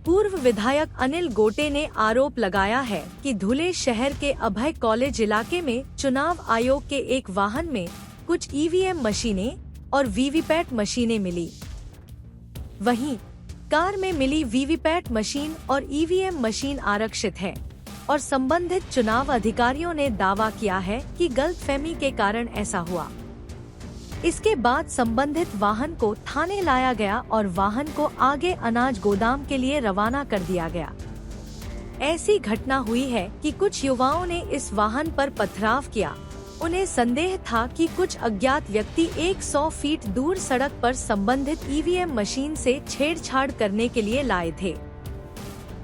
पूर्व विधायक अनिल गोटे ने आरोप लगाया है कि धुले शहर के अभय कॉलेज इलाके में चुनाव आयोग के एक वाहन में कुछ ईवीएम मशीनें और वीवीपैट मशीनें मिली। वहीं कार में मिली वीवीपैट मशीन और ईवीएम मशीन आरक्षित है और संबंधित चुनाव अधिकारियों ने दावा किया है कि गलतफहमी के कारण ऐसा हुआ। इसके बाद संबंधित वाहन को थाने लाया गया और वाहन को आगे अनाज गोदाम के लिए रवाना कर दिया गया। ऐसी घटना हुई है कि कुछ युवाओं ने इस वाहन पर पथराव किया। उन्हें संदेह था कि कुछ अज्ञात व्यक्ति 100 फीट दूर सड़क पर संबंधित ईवीएम मशीन से छेड़छाड़ करने के लिए लाए थे।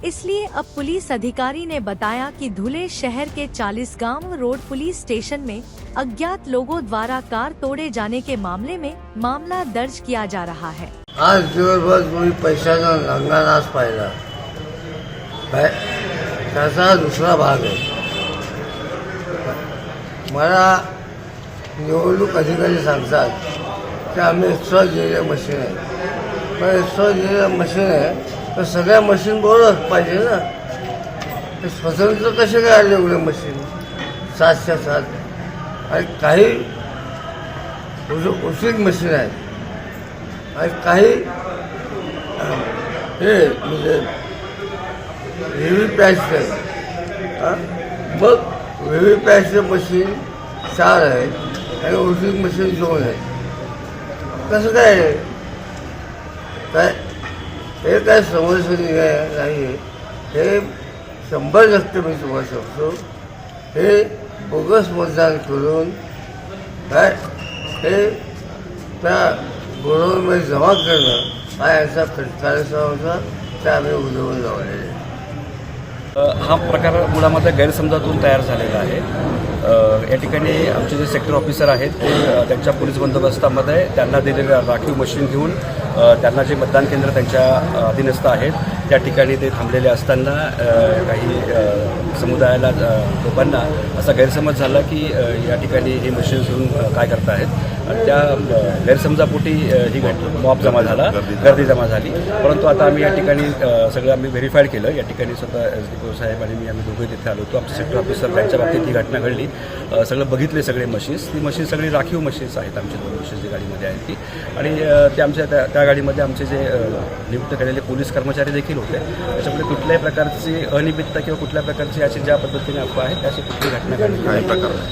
इसलिए अब पुलिस अधिकारी ने बताया कि धुले शहर के 40 गांव रोड पुलिस स्टेशन में अज्ञात लोगों द्वारा कार तोड़े जाने के मामले में मामला दर्ज किया जा रहा है। आज दिवसभर तुम्ही पैशाचा रंगानाच पाहिला, त्याचा दुसरा भाग आहे। मला निवडणूक अधिकारी सांगतात की आम्ही एक्स्ट्रा दिलेल्या मशीन आहे, पण एक्स्ट्रा दिलेल्या मशीन आहे तर सगळ्या मशीन बरोबरच पाहिजे ना। ते स्वतंत्र कसे काय आले एवढे मशीन 7च्या 7? आणि काही उचित मशीन आहेत आणि काही हे म्हणजे व्हीव्हीपॅटचे मग व्हीव्हीपॅटचे मशीन 4 आहेत आणि उचित मशीन 2 आहेत। कसं काय काय हे काय समस्या नाही आहे, हे 100% मी तुम्हाला सांगतो, हे बोगस मतदान करून काय हे त्या गोडाऊनमध्ये जमा करणं हा याचा कार्यक्रम होता, ते आम्ही उजवून लावलेले। हा प्रकार मुळामध्ये गैरसमजातून तयार झालेला आहे। या ठिकाणी आमचे जे सेक्टर ऑफिसर आहेत ते त्यांच्या पोलीस बंदोबस्तामध्ये त्यांना दिलेल्या राखीव मशीन घेऊन त्यांना जे मतदान केंद्र त्यांच्या अधीनस्थ आहेत त्या ठिकाणी ते थांबलेले असताना काही समुदायाला लोकांना असा गैरसमज झाला की या ठिकाणी ही मशीन घेऊन काय करत आहेत आणि त्या गैरसमजापोटी ही मॉब जमा झाला, गर्दी जमा झाली। परंतु आता आम्ही या ठिकाणी सगळं आम्ही व्हेरीफाईड केलं। या ठिकाणी स्वतः SDPO साहेब आणि मी आम्ही दोघे तिथे आलो होतो। आमचे सेक्टर ऑफिसर त्यांच्या बाबतीत ही घटना घडली, सगळं बघितले सगळे मशीन्स। ती मशीन सगळी राखीव मशीन्स आहेत, आमच्या 2 मशीन्स जी गाडीमध्ये आहेत ती, आणि ते आमच्या त्या गाडीमध्ये आमचे जे नियुक्त केलेले पोलीस कर्मचारी देखील होते। त्याच्यामुळे कुठल्याही प्रकारची अनियमितता किंवा कुठल्या प्रकारची अशी ज्या पद्धतीने अफवा आहे त्याची कुठली घटना घडली नाही।